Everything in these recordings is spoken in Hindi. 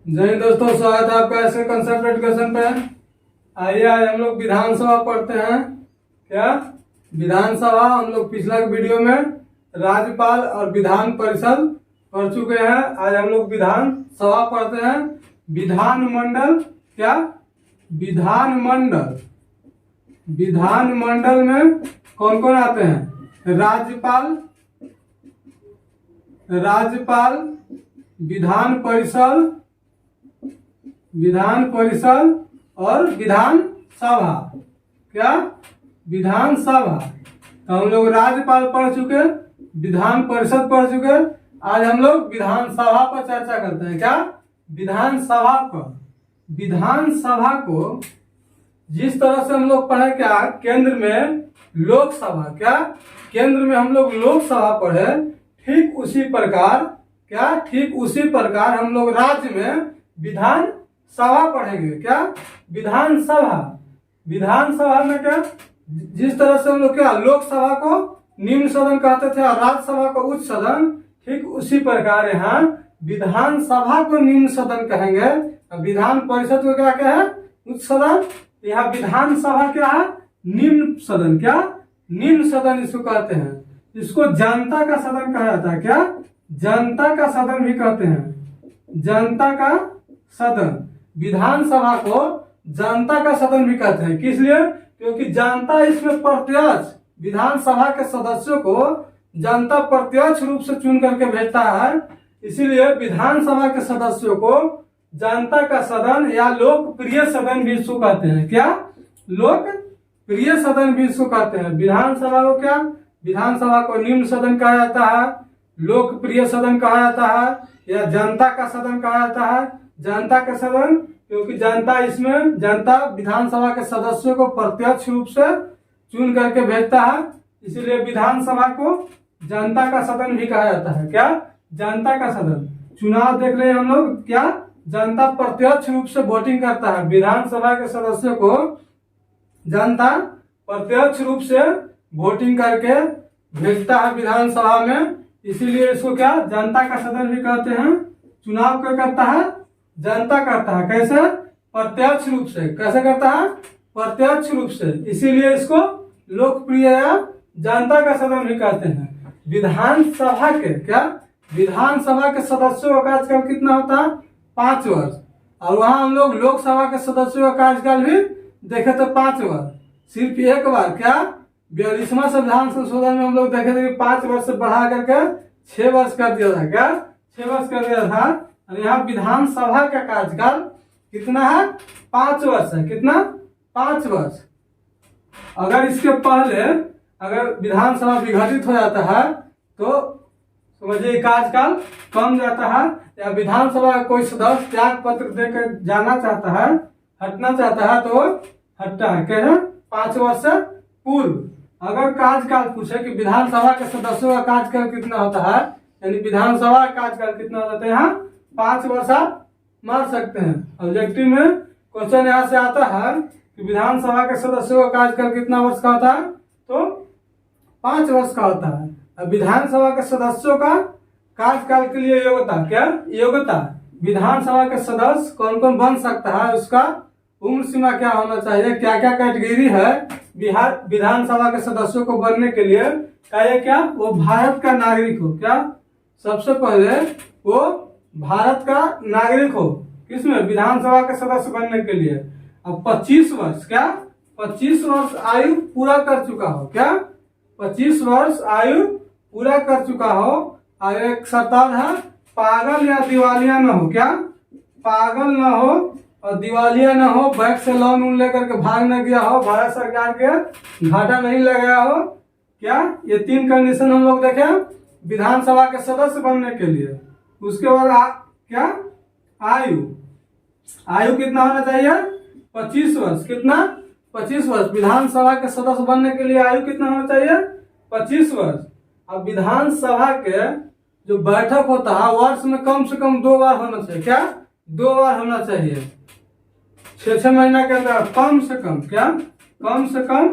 जय हिंद दोस्तों, स्वागत है आपका ऐसे कंसेप्ट एजुकेशन पे। आइए आज हम लोग विधानसभा पढ़ते हैं। क्या विधानसभा हम लोग पिछला वीडियो में राज्यपाल और विधान परिषद पढ़ चुके हैं। आज हम लोग विधानसभा पढ़ते हैं। विधानमंडल क्या विधानमंडल विधानमंडल में कौन कौन आते हैं? राज्यपाल विधान परिषद और विधानसभा। क्या विधानसभा। तो हम लोग राज्यपाल पढ़ चुके, विधान परिषद पढ़ चुके। आज हम लोग विधानसभा पर चर्चा करते हैं। क्या विधानसभा को जिस तरह से हम लोग पढ़े, क्या केंद्र में लोकसभा, क्या केंद्र में हम लोग लोकसभा पढ़े, ठीक उसी प्रकार हम लोग राज्य में विधानसभा पढ़ेंगे। क्या विधानसभा में क्या जिस तरह से हम लोग क्या लोकसभा को निम्न सदन कहते थे और राज्यसभा को उच्च सदन, ठीक उसी प्रकार यहाँ विधानसभा को निम्न सदन कहेंगे और विधान परिषद को क्या कहे उच्च सदन। यहाँ विधानसभा क्या है? निम्न सदन। क्या निम्न सदन इसको कहते हैं। इसको जनता का सदन कहा जाता है। क्या जनता का सदन भी कहते हैं। जनता का सदन। विधानसभा को जनता का सदन भी कहते हैं। किस लिए? क्योंकि जनता इसमें प्रत्यक्ष विधानसभा के सदस्यों को जनता प्रत्यक्ष रूप से चुन करके भेजता है। इसीलिए विधानसभा के सदस्यों को जनता का सदन या लोकप्रिय सदन भी इसको कहते हैं। क्या लोकप्रिय सदन भी इसको कहते हैं। विधानसभा को क्या विधानसभा को निम्न सदन कहा जाता है, लोकप्रिय सदन कहा जाता है या जनता का सदन कहा जाता है। जनता का सदन क्योंकि जनता विधानसभा के सदस्यों को प्रत्यक्ष रूप से चुन करके भेजता है, इसीलिए विधानसभा को जनता का सदन भी कहा जाता है। क्या जनता का सदन। चुनाव देख रहे हैं हम लोग, क्या जनता प्रत्यक्ष रूप से वोटिंग करता है। विधानसभा के सदस्यों को जनता प्रत्यक्ष रूप से वोटिंग करके भेजता है विधानसभा में, इसीलिए इसको क्या जनता का सदन भी कहते हैं। चुनाव क्या करता है? जनता करता है। कैसे? प्रत्यक्ष रूप से। कैसे करता है? प्रत्यक्ष रूप से, इसीलिए इसको लोकप्रिय या जनता का सदन भी कहते हैं। विधानसभा के सदस्यों का कार्यकाल कितना होता है? 5 वर्ष। और वहां हम लोग लोकसभा के सदस्यों का कार्यकाल भी देखे तो 5 वर्ष। सिर्फ एक बार क्या 42वां संविधान संशोधन में हम लोग देखे थे कि 5 वर्ष से बढ़ा करके 6 वर्ष कर दिया था। क्या 6 वर्ष कर दिया था। और यहाँ विधानसभा का कार्यकाल कितना है? 5 वर्ष है। कितना? 5 वर्ष। अगर इसके पहले अगर विधानसभा विघटित हो जाता है तो समझिए कार्यकाल कम जाता है, या विधानसभा का कोई सदस्य त्याग पत्र देकर जाना चाहता है, हटना चाहता है तो हटता है। क्या 5 वर्ष से पूर्व। अगर कार्यकाल पूछे कि विधानसभा के सदस्यों का कार्यकाल कितना होता है, यानी विधानसभा का कार्यकाल कितना होता है, यहाँ 5 वर्ष आप मार सकते हैं। ऑब्जेक्टिव में क्वेश्चन यहाँ से आता है कि विधानसभा के सदस्यों का कार्यकाल कितना वर्ष का होता है, तो 5 वर्ष का होता है। अब विधानसभा के सदस्यों का कार्यकाल के लिए योग्यता। क्या योग्यता? विधानसभा के सदस्य कौन कौन बन सकता है, उसका उम्र सीमा क्या होना चाहिए, क्या क्या कैटेगरी है बिहार विधानसभा के सदस्यों को बनने के लिए। क्या वो भारत का नागरिक हो। क्या सबसे पहले वो भारत का नागरिक हो। किसमें? विधानसभा के सदस्य बनने के लिए। अब 25 वर्ष, क्या 25 वर्ष आयु पूरा कर चुका हो। क्या 25 वर्ष आयु पूरा कर चुका हो। और एक शर्त है, पागल या दिवालिया न हो। क्या पागल न हो और दिवालिया न हो, बैंक से लोन लेकर के भाग न गया हो, भारत सरकार के घाटा नहीं लगाया हो। क्या ये 3 कंडीशन हम लोग देखे विधानसभा के सदस्य बनने के लिए। उसके बाद क्या आयु कितना होना चाहिए? 25 वर्ष। कितना? 25 वर्ष। विधानसभा के सदस्य बनने के लिए आयु कितना होना चाहिए? 25 वर्ष। अब विधानसभा के जो बैठक होता है वर्ष में कम से कम 2 बार होना चाहिए। क्या 2 बार होना चाहिए। 6 महीना के अंदर कम से कम। क्या कम से कम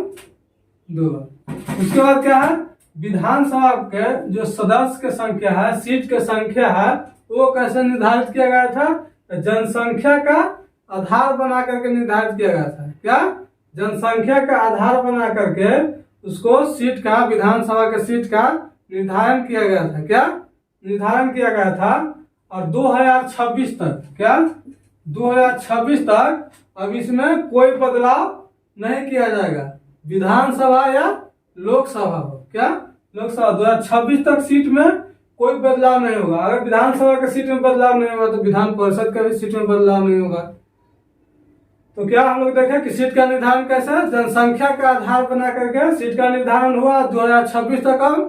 2 बार। उसके बाद क्या है? विधानसभा के जो सदस्य की संख्या है, सीट की संख्या है, वो कैसे निर्धारित किया गया था? जनसंख्या का आधार बना करके निर्धारित किया गया था। क्या? जनसंख्या का आधार बना करके उसको सीट का, विधानसभा के सीट का निर्धारण किया गया था। क्या निर्धारण किया गया था? और 2026 तक, क्या 2026 तक अब इसमें कोई बदलाव नहीं किया जाएगा, विधानसभा या लोकसभा हो। क्या? लोकसभा 2026 तक सीट में कोई बदलाव नहीं होगा। अगर विधानसभा के सीट में बदलाव नहीं होगा तो विधान परिषद के भी सीट में बदलाव नहीं होगा। तो क्या हम लोग देखें कि सीट का निर्धारण कैसे? जनसंख्या का आधार बना करके सीट का निर्धारण हुआ। 2026 तक अब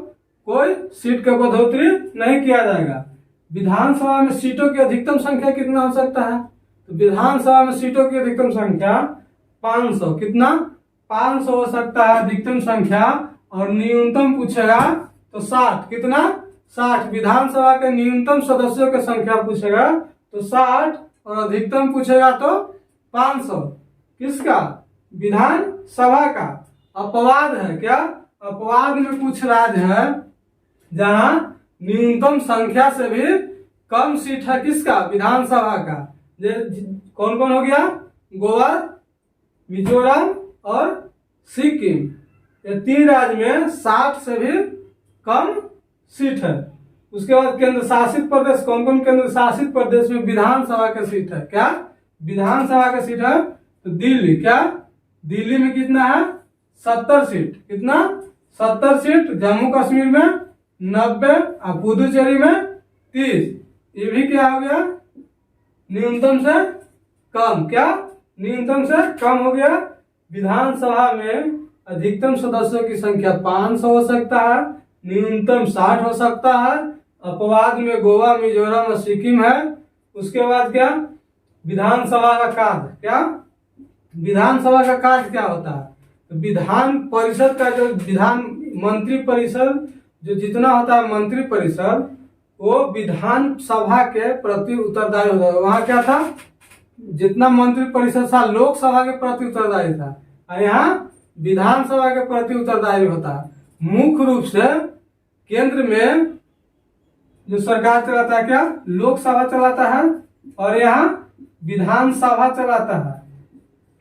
कोई सीट की बढ़ोतरी नहीं किया जाएगा। विधानसभा में सीटों की अधिकतम संख्या कितना हो सकता है? तो विधानसभा में सीटों की अधिकतम संख्या 500। कितना? 500 हो सकता है अधिकतम संख्या। और न्यूनतम पूछेगा तो 60। कितना? 60। विधानसभा के न्यूनतम सदस्यों की संख्या पूछेगा तो 60 और अधिकतम पूछेगा तो 500। किसका? विधानसभा का। अपवाद है। क्या? अपवाद में कुछ राज्य है जहां न्यूनतम संख्या से भी कम सीट है। किसका? विधानसभा का। कौन कौन हो गया? गोवा, मिजोरम और सिक्किम। ये 3 राज्य में 60 से भी कम सीट है। उसके बाद केंद्र शासित प्रदेश। कौन कौन केंद्र शासित प्रदेश में विधानसभा का सीट है? क्या विधानसभा का सीट है? तो दिल्ली। क्या दिल्ली में कितना है? 70 सीट। कितना? 70 सीट। जम्मू कश्मीर में 90 और पुदुचेरी में 30। ये भी क्या हो गया? न्यूनतम से कम। क्या न्यूनतम से कम हो गया। विधानसभा में अधिकतम सदस्यों की संख्या 500 हो सकता है, न्यूनतम 60 हो सकता है। अपवाद में गोवा, मिजोरम और सिक्किम है। उसके बाद क्या? विधानसभा का कार्य। क्या विधानसभा का कार्य क्या होता है? तो विधान परिषद का जो मंत्री परिषद जो जितना होता है मंत्री परिषद, वो विधानसभा के प्रति उत्तरदायी होता है। वहां क्या था? जितना मंत्री परिषद था लोकसभा के प्रति उत्तरदायी था, और यहाँ विधानसभा के प्रति उत्तरदायी होता है। मुख्य रूप से केंद्र में जो सरकार चलाता है क्या? लोकसभा चलाता है, और यहाँ विधानसभा चलाता है।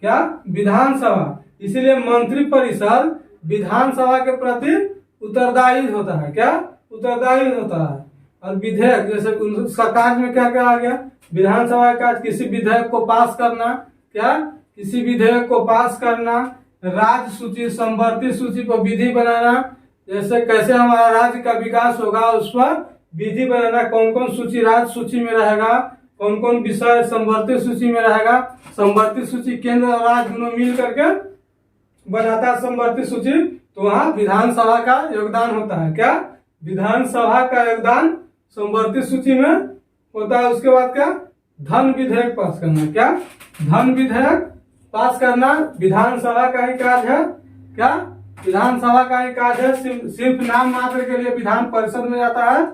क्या विधानसभा। इसीलिए मंत्री परिषद विधानसभा के प्रति उत्तरदायी होता है। क्या उत्तरदायी होता है। और विधेयक, जैसे उसका कार्य में क्या क्या आ गया? विधानसभा का किसी विधेयक को पास करना। क्या किसी विधेयक को पास करना, राज्य सूची, संवर्ती सूची पर विधि बनाना, जैसे कैसे हमारा राज्य का विकास होगा उस पर विधि बनाना। कौन कौन सूची राज्य सूची में रहेगा, कौन कौन विषय संवर्ती सूची में रहेगा। संवर्ती सूची केंद्र और राज्य दोनों मिल करके बनाता है संवर्ती सूची। तो वहाँ विधानसभा का योगदान होता है। क्या विधानसभा का योगदान संवर्ती सूची में होता है। उसके बाद क्या? धन विधेयक पास करना। क्या धन विधेयक पास करना विधानसभा का ही कार्य है। क्या विधानसभा का ही कार्य है। सिर्फ नाम मात्र के लिए विधान परिषद में जाता है।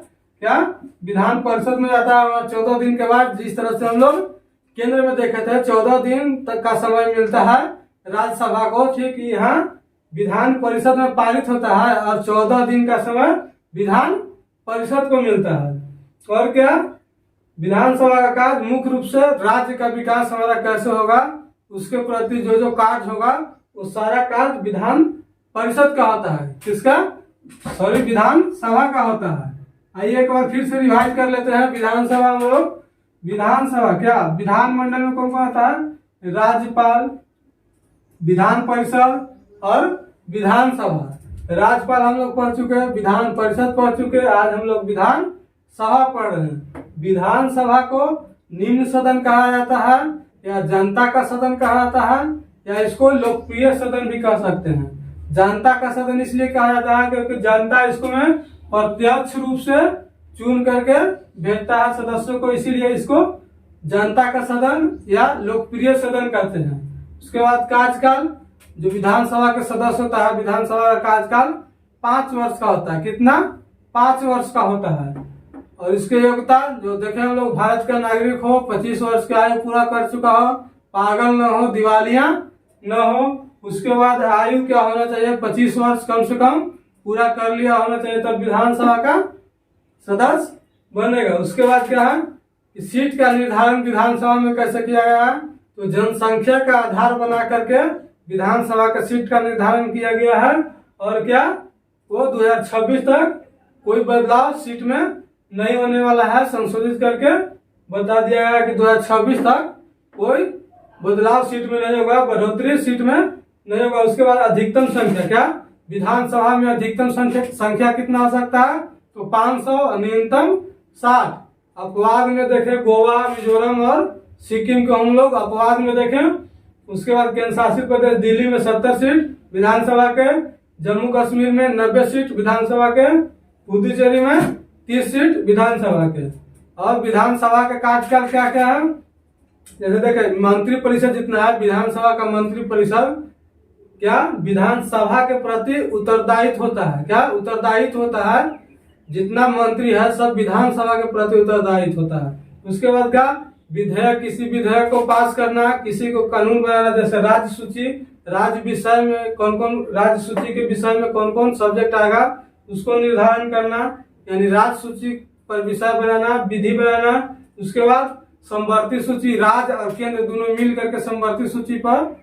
क्या विधान परिषद में जाता है। और 14 दिन के बाद, जिस तरह से हम लोग केंद्र में देखे थे 14 दिन तक का समय मिलता है राज्यसभा को, ठीक यहाँ विधान परिषद में पारित होता है और 14 दिन का समय विधान परिषद को मिलता है। और क्या? विधानसभा का कार्य मुख्य रूप से राज्य का विकास हमारा कैसे होगा उसके प्रति जो जो कार्य होगा वो सारा कार्य विधान परिषद का होता है। किसका? सॉरी, विधानसभा का होता है। आइए एक बार फिर से रिवाइज कर लेते हैं। विधानसभा हम लोग, विधानसभा क्या विधानमंडल में कौन कौन आता है? राज्यपाल, विधान परिषद और विधानसभा। राज्यपाल हम लोग पढ़ चुके हैं, विधान परिषद पढ़ चुके हैं, आज हम लोग विधान सभा पढ़ रहे हैं। विधानसभा को निम्न सदन कहा जाता है, या जनता का सदन कहा जाता है, या इसको लोकप्रिय सदन भी कह सकते हैं। जनता का सदन इसलिए कहा जाता है क्योंकि जनता इसको में प्रत्यक्ष रूप से चुन करके भेजता है सदस्यों को, इसीलिए इसको जनता का सदन या लोकप्रिय सदन कहते हैं। उसके बाद कार्यकाल, जो विधानसभा के सदस्य होता है, विधानसभा का कार्यकाल 5 वर्ष का होता है। कितना? 5 वर्ष का होता है। और इसके योग्यता जो देखें हम लोग, भारत का नागरिक हो, 25 वर्ष का आयु पूरा कर चुका हो, पागल न हो, दिवालिया न हो। उसके बाद आयु क्या होना चाहिए? 25 वर्ष कम से कम पूरा कर लिया होना चाहिए, तब विधानसभा का सदस्य बनेगा। उसके बाद क्या है इस सीट का निर्धारण विधानसभा में कैसे किया गया है, तो जनसंख्या का आधार बना करके विधानसभा का सीट का निर्धारण किया गया है। और क्या वो 2026 तक कोई बदलाव सीट में नहीं होने वाला है, संशोधित करके बता दिया गया कि 2026 तक कोई बदलाव सीट में नहीं होगा, बढ़ोतरी सीट में नहीं होगा। उसके बाद अधिकतम संख्या, क्या विधानसभा में अधिकतम संख्या कितना हो सकता है, तो 500 और न्यूनतम 60। अपवाद में देखें गोवा, मिजोरम और सिक्किम को हम लोग अपवाद में देखें। उसके बाद केंद्र शासित प्रदेश दिल्ली में 70 सीट विधानसभा के, जम्मू कश्मीर में 90 सीट विधानसभा के, पुदुचेरी में 30 सीट विधानसभा के। और विधानसभा का कार्यकाल क्या क्या है, जैसे देखें मंत्री परिषद जितना है, विधानसभा का मंत्री परिषद क्या विधानसभा के प्रति उत्तरदायित्व होता है, क्या उत्तरदायित्व होता है, जितना मंत्री है सब विधानसभा के प्रति उत्तरदायित्व होता है। उसके बाद क्या विधेयक, किसी विधेयक को पास करना, किसी को कानून बनाना, जैसे राज्य सूची, राज्य विषय में कौन कौन, राज्य सूची के विषय में कौन कौन सब्जेक्ट आएगा उसको निर्धारण करना, यानी राज्य सूची पर विषय बनाना, विधि बनाना। उसके बाद समवर्ती सूची, राज्य और केंद्र दोनों मिल करके समवर्ती सूची पर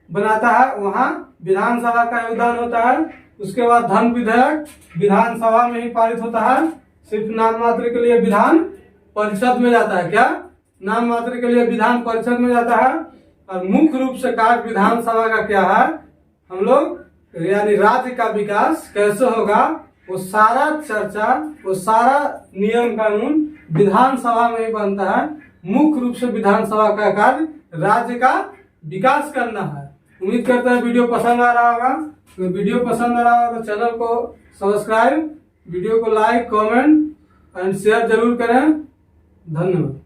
बनाता है, वहाँ विधानसभा का योगदान होता है। उसके बाद धन विधेयक विधानसभा में ही पारित होता है, सिर्फ नाम मात्र के लिए विधान परिषद में जाता है, क्या नाम मात्र के लिए विधान परिषद में जाता है। और मुख्य रूप से कार्य विधानसभा का क्या है, हम लोग यानी राज्य का विकास कैसे होगा, वो सारा चर्चा, वो सारा नियम कानून विधानसभा में ही बनता है। मुख्य रूप से विधानसभा का कार्य राज्य का विकास करना है। उम्मीद करते हैं वीडियो पसंद आ रहा होगा। तो वीडियो पसंद आ रहा होगा तो चैनल को सब्सक्राइब, वीडियो को लाइक, कमेंट एंड शेयर जरूर करें। धन्यवाद।